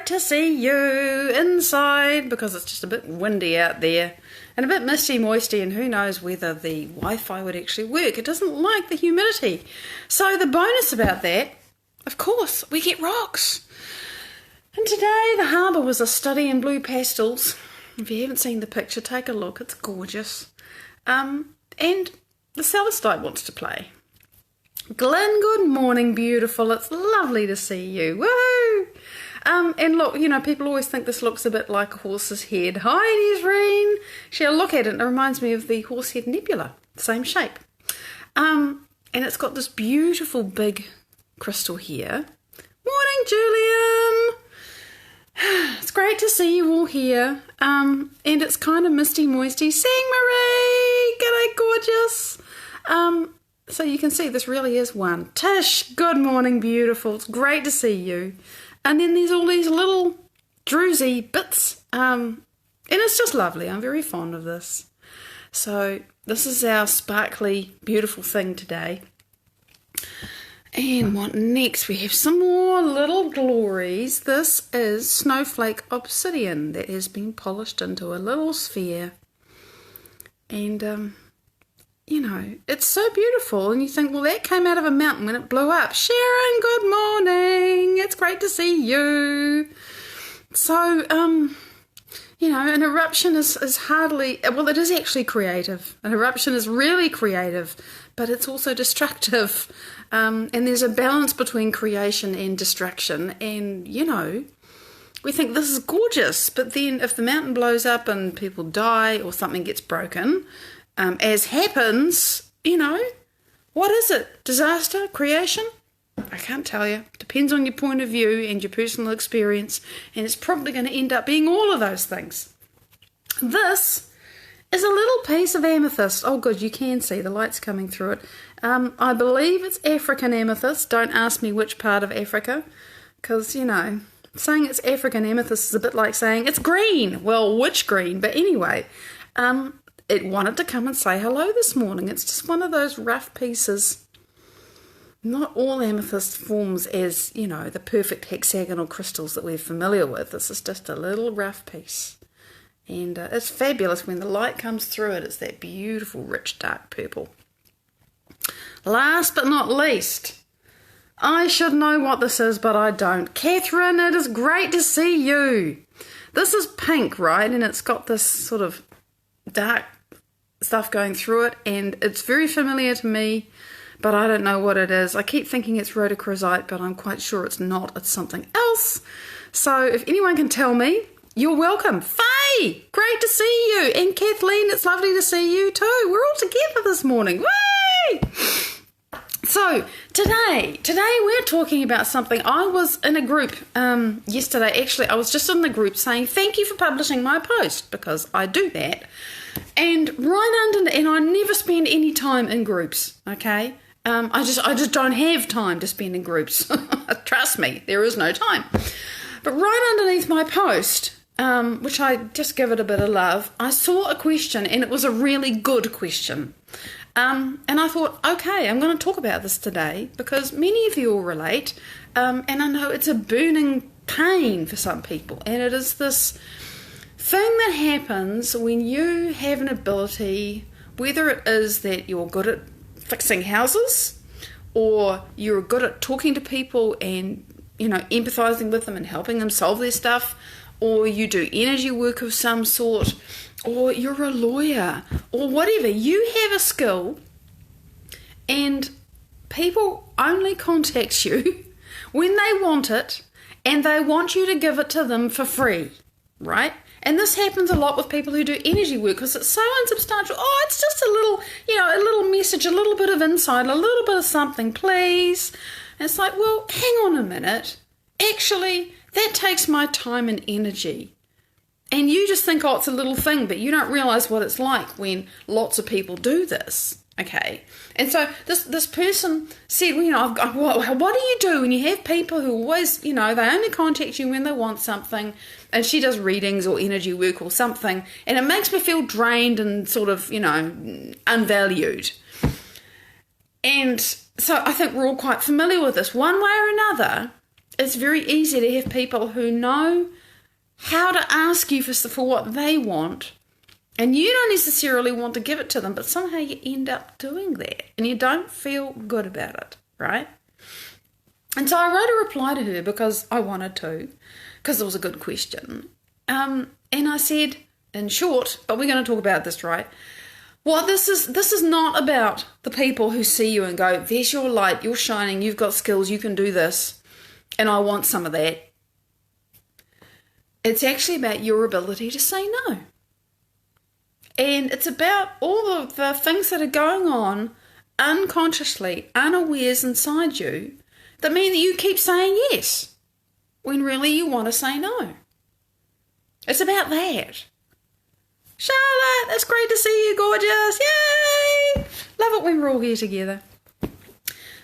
great to see you inside because it's just a bit windy out there and a bit misty moisty, and who knows whether the Wi-Fi would actually work. It doesn't like the humidity. So the bonus about that, of course, we get rocks. And today the harbour was a study in blue pastels. If you haven't seen the picture, take a look. It's gorgeous. And the celestite wants to play. Glenn, good morning, beautiful. It's lovely to see you. Woohoo! And look, you know, people always think this looks a bit like a horse's head. Hi, Desreen. She'll look at it and it reminds me of the Horsehead Nebula. Same shape. And it's got this beautiful big crystal here. Morning, Julian. It's great to see you all here. And it's kind of misty moisty. Sing Marie! G'day, gorgeous. So you can see this really is one. Tish, good morning, beautiful. It's great to see you. And then there's all these little druzy bits. And it's just lovely. I'm very fond of this. So this is our sparkly, beautiful thing today. And what next? We have some more little glories. This is snowflake obsidian that has been polished into a little sphere. And, you know, it's so beautiful. And you think, well, that came out of a mountain when it blew up. Sharon, good morning. It's great to see you. So, you know, an eruption is hardly, well, it is actually creative. An eruption is really creative, but it's also destructive. And there's a balance between creation and destruction. And, you know, we think this is gorgeous. But then if the mountain blows up and people die or something gets broken, as happens, you know, what is it? Disaster? Creation? I can't tell you. Depends on your point of view and your personal experience. And it's probably going to end up being all of those things. This is a little piece of amethyst. Oh, good, you can see the light's coming through it. I believe it's African amethyst. Don't ask me which part of Africa, because, you know, saying it's African amethyst is a bit like saying it's green. Well, which green? But anyway, it wanted to come and say hello this morning. It's just one of those rough pieces. Not all amethyst forms as, you know, the perfect hexagonal crystals that we're familiar with. This is just a little rough piece. And it's fabulous when the light comes through it. It's that beautiful, rich, dark purple. Last but not least, I should know what this is, but I don't. Catherine, it is great to see you. This is pink, right? And it's got this sort of dark stuff going through it. And it's very familiar to me, but I don't know what it is. I keep thinking it's rhodochrosite, but I'm quite sure it's not. It's something else. So if anyone can tell me, you're welcome. Faye, great to see you. And Kathleen, it's lovely to see you too. We're all together this morning. Whee! So today we're talking about something. I was in a group yesterday. Actually, I was just in the group saying thank you for publishing my post, because I do that. And right under, and I never spend any time in groups, okay? I just don't have time to spend in groups. Trust me, there is no time. But right underneath my post, which I just give it a bit of love, I saw a question, and it was a really good question. And I thought, okay, I'm going to talk about this today because many of you will relate, and I know it's a burning pain for some people, and it is this thing that happens when you have an ability, whether it is that you're good at fixing houses, or you're good at talking to people and, you know, empathizing with them and helping them solve their stuff, or you do energy work of some sort, or you're a lawyer, or whatever. You have a skill, and people only contact you when they want it, and they want you to give it to them for free, right? And this happens a lot with people who do energy work because it's so unsubstantial. Oh, it's just a little, you know, a little message, a little bit of insight, a little bit of something, please. And it's like, well, hang on a minute. Actually, that takes my time and energy. And you just think, oh, it's a little thing, but you don't realise what it's like when lots of people do this, okay? And so this person said, well, you know, what do you do when you have people who always, you know, they only contact you when they want something, and she does readings or energy work or something, and it makes me feel drained and sort of, you know, unvalued. And so I think we're all quite familiar with this. One way or another, It's very easy to have people who know how to ask you for what they want, and you don't necessarily want to give it to them, but somehow you end up doing that, and you don't feel good about it, right? And so I wrote a reply to her because I wanted to, because it was a good question. And I said, in short, but we're going to talk about this, right? Well, this is not about the people who see you and go, there's your light, you're shining, you've got skills, you can do this, and I want some of that. It's actually about your ability to say no. And it's about all of the things that are going on unconsciously, unawares inside you that mean that you keep saying yes when really you want to say no. It's about that. Charlotte, it's great to see you, gorgeous. Yay! Love it when we're all here together.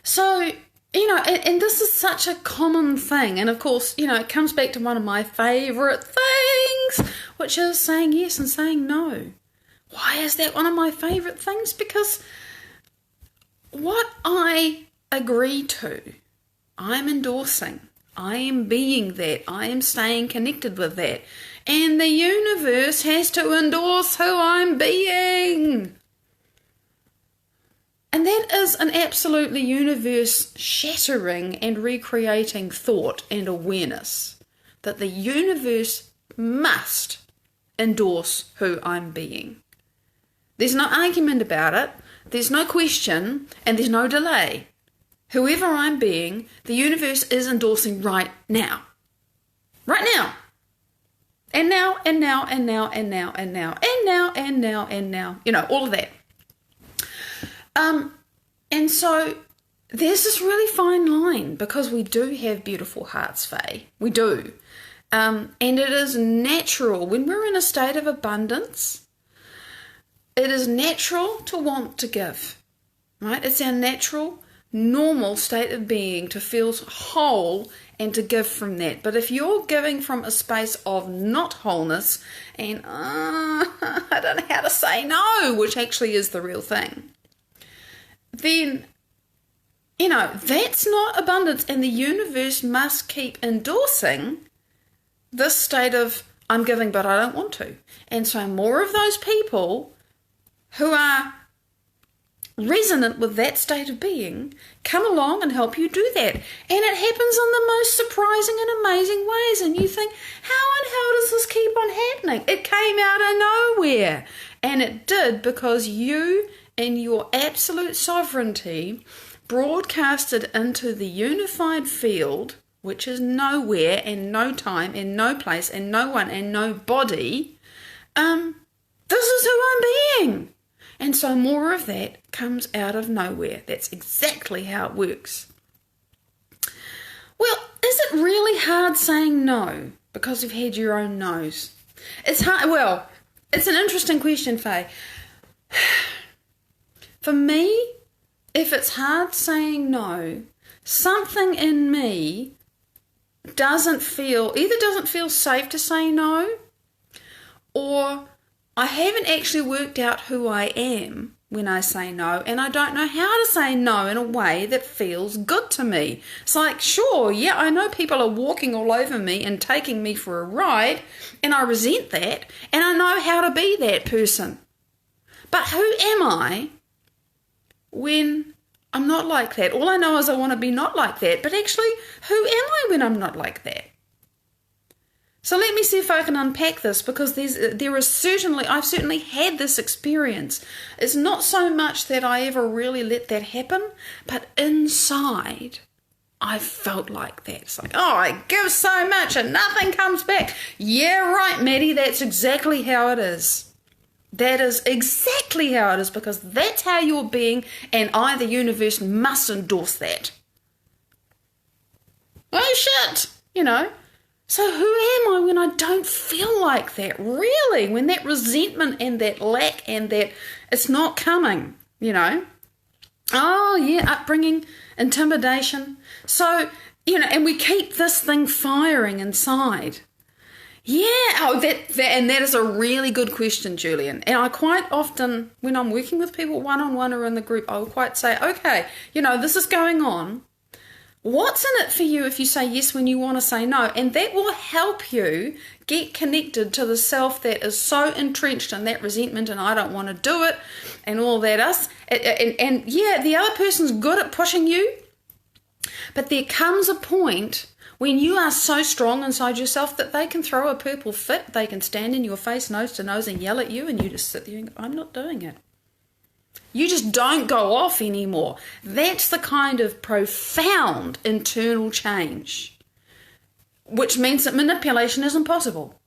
So, and this is such a common thing. And of course, it comes back to one of my favourite things, which is saying yes and saying no. Why is that one of my favourite things? Because what I agree to, I'm endorsing. I am being that. I am staying connected with that. And the universe has to endorse who I'm being. And that is an absolutely universe-shattering and recreating thought and awareness that the universe must endorse who I'm being. There's no argument about it, there's no question, and there's no delay. Whoever I'm being, the universe is endorsing right now. Right now. And now, and now, and now, and now, and now, and now, and now, and now. All of that. And so there's this really fine line because we do have beautiful hearts, Faye. We do. And it is natural when we're in a state of abundance. It is natural to want to give, right? It's our natural, normal state of being to feel whole and to give from that. But if you're giving from a space of not wholeness and I don't know how to say no, which actually is the real thing, then, that's not abundance, and the universe must keep endorsing this state of I'm giving but I don't want to. And so more of those people who are resonant with that state of being come along and help you do that. And it happens in the most surprising and amazing ways, and you think, how in hell does this keep on happening? It came out of nowhere, and it did because you and your absolute sovereignty broadcasted into the unified field, which is nowhere and no time and no place and no one and nobody, this is who I'm being. And so more of that comes out of nowhere. That's exactly how it works. Well, is it really hard saying no because you've had your own no's? It's hard. Well, it's an interesting question, Faye. For me, if it's hard saying no, something in me doesn't feel safe to say no, or I haven't actually worked out who I am when I say no, and I don't know how to say no in a way that feels good to me. It's like, sure, yeah, I know people are walking all over me and taking me for a ride, and I resent that, and I know how to be that person. But who am I when I'm not like that? All I know is I want to be not like that, but actually, who am I when I'm not like that? So let me see if I can unpack this, because I've certainly had this experience. It's not so much that I ever really let that happen, but inside I felt like that. It's like, oh, I give so much and nothing comes back. Yeah, right, Maddie, that's exactly how it is. That is exactly how it is, because that's how you're being, and I, the universe, must endorse that. Oh, shit, So who am I when I don't feel like that? Really? When that resentment and that lack and that it's not coming, Oh, yeah, upbringing, intimidation. So, and we keep this thing firing inside. Yeah, and that is a really good question, Julian. And I quite often, when I'm working with people one-on-one or in the group, I will quite say, okay, this is going on. What's in it for you if you say yes when you want to say no? And that will help you get connected to the self that is so entrenched in that resentment and I don't want to do it and all that us. And yeah, the other person's good at pushing you, but there comes a point when you are so strong inside yourself that they can throw a purple fit, they can stand in your face nose to nose and yell at you, and you just sit there and go, I'm not doing it. You just don't go off anymore. That's the kind of profound internal change, which means that manipulation isn't possible.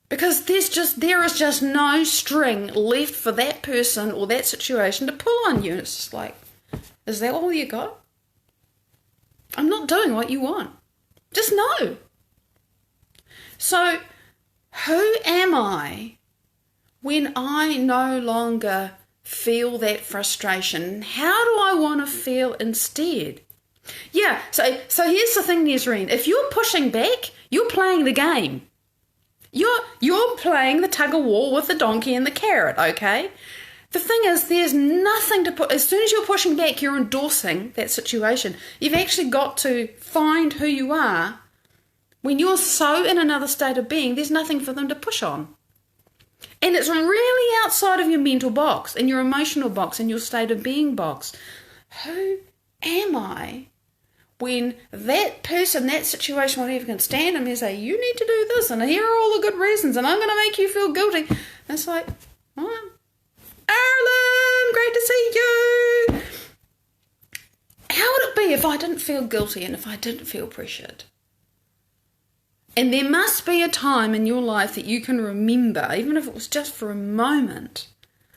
Because there is just no string left for that person or that situation to pull on you. It's just like, is that all you got? I'm not doing what you want. Just no. So, who am I when I no longer feel that frustration? How do I want to feel instead? Yeah, so here's the thing, Nesreen. If you're pushing back, you're playing the game. You're playing the tug of war with the donkey and the carrot, okay? The thing is, there's nothing to put. As soon as you're pushing back, you're endorsing that situation. You've actually got to find who you are. When you're so in another state of being, there's nothing for them to push on. And it's really outside of your mental box and your emotional box and your state of being box. Who am I when that person, that situation, whatever, can stand and say, you need to do this and here are all the good reasons and I'm going to make you feel guilty. And it's like, oh, Arlen, great to see you. How would it be if I didn't feel guilty and if I didn't feel pressured? And there must be a time in your life that you can remember, even if it was just for a moment,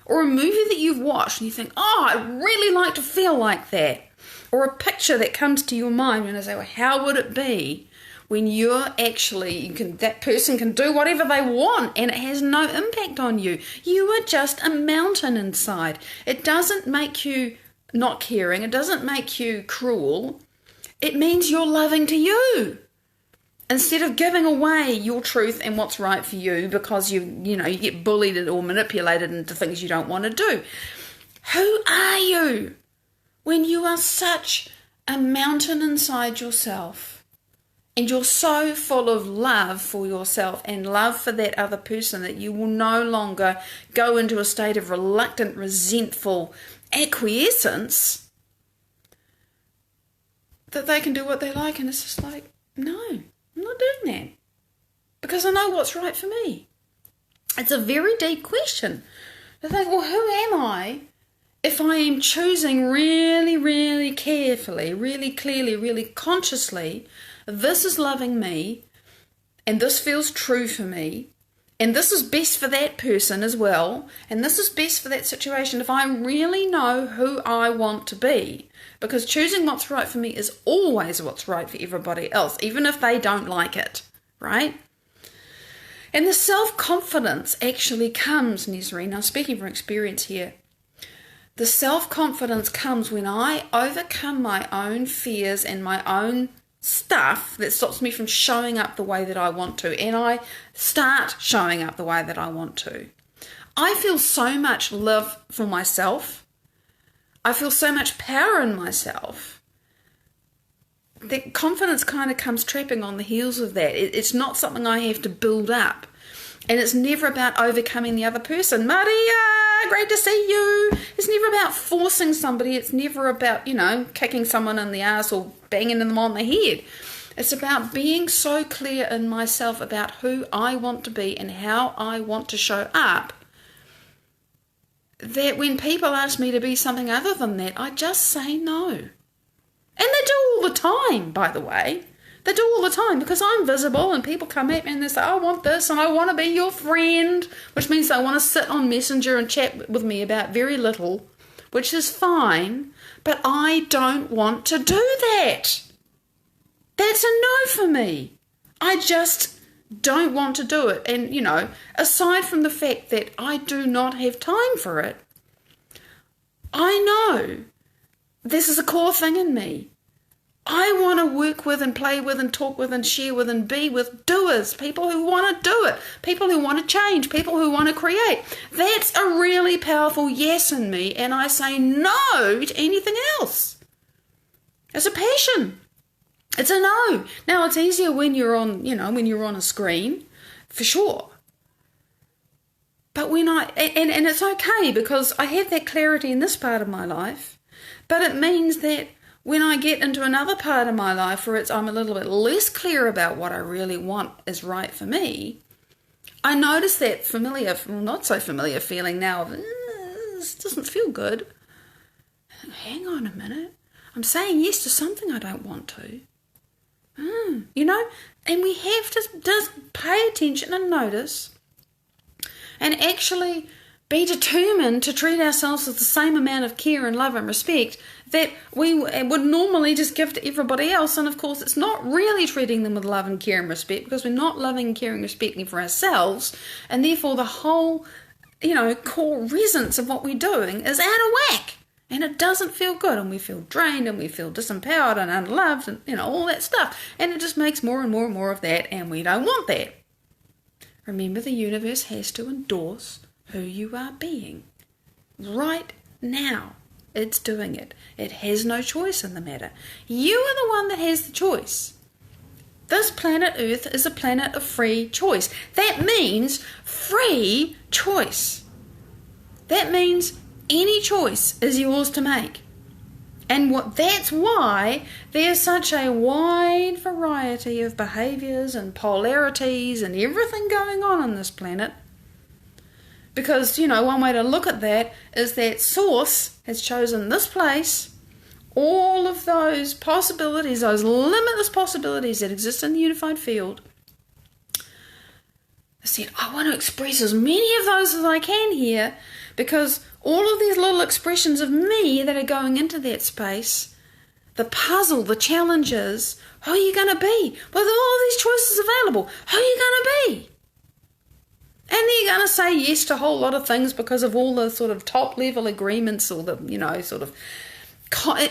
or a movie that you've watched and you think, oh, I'd really like to feel like that. Or a picture that comes to your mind when I say, well, how would it be when you're actually, that person can do whatever they want and it has no impact on you. You are just a mountain inside. It doesn't make you not caring. It doesn't make you cruel. It means you're loving to you. Instead of giving away your truth and what's right for you because you get bullied or manipulated into things you don't want to do. Who are you when you are such a mountain inside yourself? And you're so full of love for yourself and love for that other person that you will no longer go into a state of reluctant, resentful acquiescence that they can do what they like. And it's just like, no, I'm not doing that because I know what's right for me. It's a very deep question to think, well, who am I if I am choosing really, really carefully, really clearly, really consciously, this is loving me, and this feels true for me, and this is best for that person as well, and this is best for that situation, if I really know who I want to be, because choosing what's right for me is always what's right for everybody else, even if they don't like it, right? And the self-confidence actually comes, Nesreen, I'm speaking from experience here, the self-confidence comes when I overcome my own fears and my own stuff that stops me from showing up the way that I want to, and I start showing up the way that I want to. I feel so much love for myself. I feel so much power in myself. That confidence kind of comes trapping on the heels of that. It's not something I have to build up. And it's never about overcoming the other person. Maria, great to see you. It's never about forcing somebody. It's never about, kicking someone in the ass or banging them on the head. It's about being so clear in myself about who I want to be and how I want to show up that when people ask me to be something other than that, I just say no. And they do all the time, by the way. They do all the time because I'm visible and people come at me and they say, I want this and I want to be your friend, which means they want to sit on Messenger and chat with me about very little, which is fine, but I don't want to do that. That's a no for me. I just don't want to do it. And, aside from the fact that I do not have time for it, I know this is a core thing in me. I want to work with and play with and talk with and share with and be with doers, people who want to do it, people who want to change, people who want to create. That's a really powerful yes in me, and I say no to anything else. It's a passion. It's a no. Now, it's easier when you're on, when you're on a screen, for sure. But when and it's okay because I have that clarity in this part of my life, but it means that when I get into another part of my life where I'm a little bit less clear about what I really want is right for me, I notice that familiar, not so familiar feeling now of, this doesn't feel good. Hang on a minute. I'm saying yes to something I don't want to. And we have to just pay attention and notice and actually be determined to treat ourselves with the same amount of care and love and respect that we would normally just give to everybody else. And of course, it's not really treating them with love and care and respect because we're not loving, caring, respecting for ourselves. And therefore, the whole, core essence of what we're doing is out of whack. And it doesn't feel good, and we feel drained, and we feel disempowered and unloved, and all that stuff. And it just makes more and more and more of that, and we don't want that. Remember, the universe has to endorse who you are being. Right now, it's doing it. It has no choice in the matter. You are the one that has the choice. This planet Earth is a planet of free choice. That means free choice. That means any choice is yours to make. And that's why there's such a wide variety of behaviours and polarities and everything going on this planet. Because, one way to look at that is that Source has chosen this place, all of those possibilities, those limitless possibilities that exist in the unified field. I said, I want to express as many of those as I can here because all of these little expressions of me that are going into that space, the puzzle, the challenges, who are you going to be? With all these choices available, who are you going to be? And then you're going to say yes to a whole lot of things because of all the sort of top level agreements or the, sort of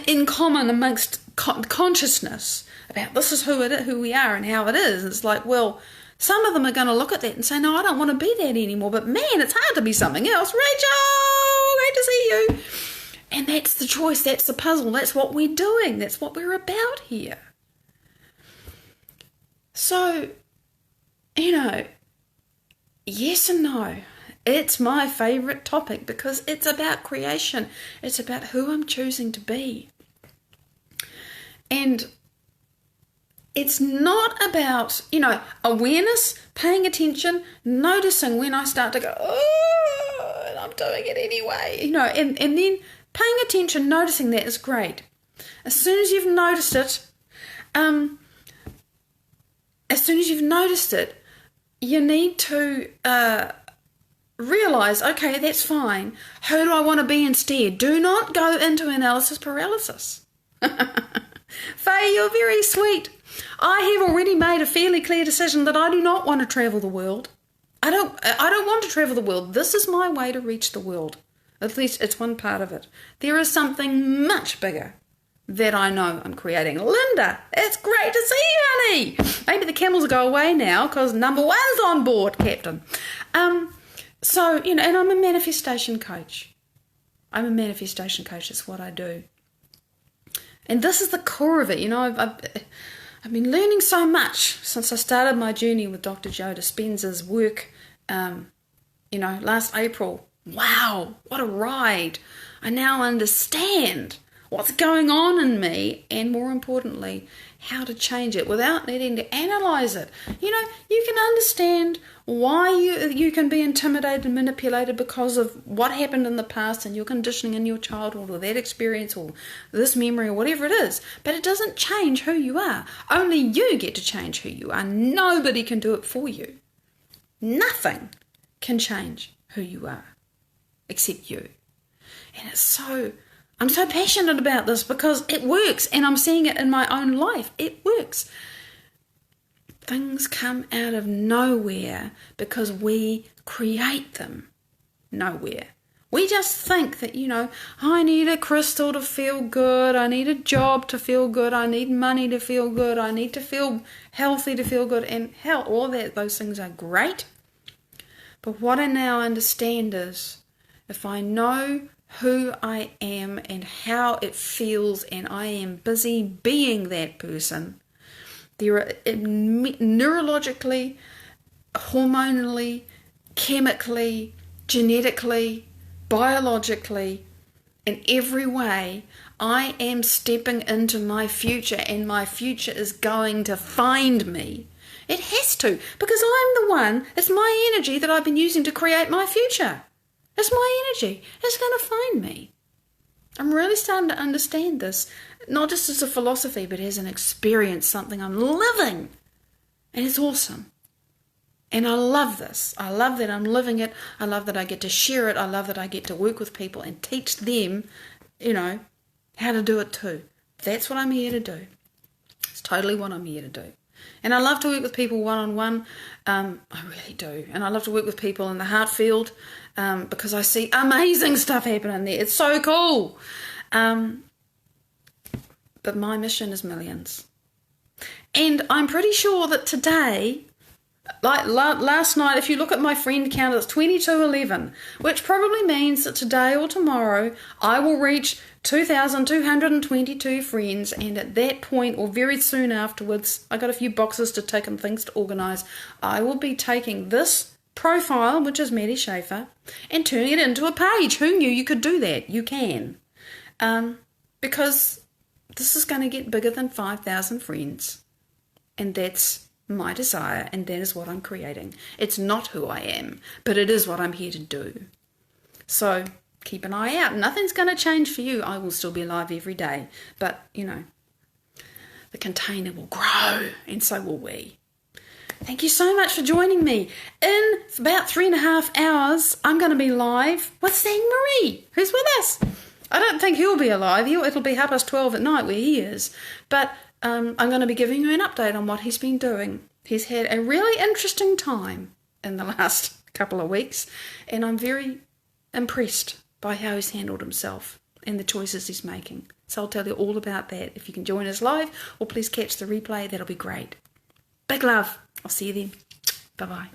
in common amongst consciousness about this is who we are and how it is. It's like, well, some of them are going to look at that and say, no, I don't want to be that anymore. But man, it's hard to be something else. Rachel, great to see you. And that's the choice. That's the puzzle. That's what we're doing. That's what we're about here. So, yes and no. It's my favourite topic because it's about creation. It's about who I'm choosing to be. And it's not about, awareness, paying attention, noticing when I start to go, oh, and I'm doing it anyway, and then paying attention, noticing that is great. As soon as you've noticed it, you need to realise, okay, that's fine. Who do I want to be instead? Do not go into analysis paralysis. Faye, you're very sweet. I have already made a fairly clear decision that I do not want to travel the world. I don't want to travel the world. This is my way to reach the world. At least it's one part of it. There is something much bigger that I know I'm creating. Linda, it's great to see you, honey. Maybe the camels will go away now because number one's on board, Captain. So, and I'm a manifestation coach. That's what I do. And this is the core of it. I've been learning so much since I started my journey with Dr. Joe Dispenza's work, last April. Wow, what a ride. I now understand what's going on in me and, more importantly, how to change it without needing to analyse it. You can understand why you can be intimidated and manipulated because of what happened in the past and your conditioning in your childhood or that experience or this memory or whatever it is. But it doesn't change who you are. Only you get to change who you are. Nobody can do it for you. Nothing can change who you are except you. And I'm so passionate about this because it works and I'm seeing it in my own life. It works. Things come out of nowhere because we create them. Nowhere. We just think that, I need a crystal to feel good. I need a job to feel good. I need money to feel good. I need to feel healthy to feel good. And hell, all those things are great. But what I now understand is if I know who I am and how it feels, and I am busy being that person. There are neurologically, hormonally, chemically, genetically, biologically, in every way, I am stepping into my future, and my future is going to find me. It has to, because I'm the one, it's my energy that I've been using to create my future. It's my energy. It's going to find me. I'm really starting to understand this, not just as a philosophy, but as an experience, something I'm living. And it's awesome. And I love this. I love that I'm living it. I love that I get to share it. I love that I get to work with people and teach them, how to do it too. That's what I'm here to do. It's totally what I'm here to do. And I love to work with people one-on-one. I really do. And I love to work with people in the Heartfield because I see amazing stuff happening there. It's so cool. But my mission is millions. And I'm pretty sure that today, like last night, if you look at my friend count, it's 2211, which probably means that today or tomorrow I will reach 2,222 friends, and at that point, or very soon afterwards, I got a few boxes to tick and things to organise. I will be taking this profile, which is Maddie Schaefer, and turning it into a page. Who knew you could do that? You can. Because this is going to get bigger than 5,000 friends, and that's my desire, and that is what I'm creating. It's not who I am, but it is what I'm here to do. So keep an eye out. Nothing's going to change for you. I will still be alive every day, but the container will grow, and so will we. Thank you so much for joining me. In about 3.5 hours, I'm going to be live with Sang Marie, who's with us. I don't think he'll be alive. It'll be 12:30 at night where he is, but I'm going to be giving you an update on what he's been doing. He's had a really interesting time in the last couple of weeks, and I'm very impressed by how he's handled himself and the choices he's making. So I'll tell you all about that. If you can join us live, or please catch the replay, that'll be great. Big love. I'll see you then. Bye-bye.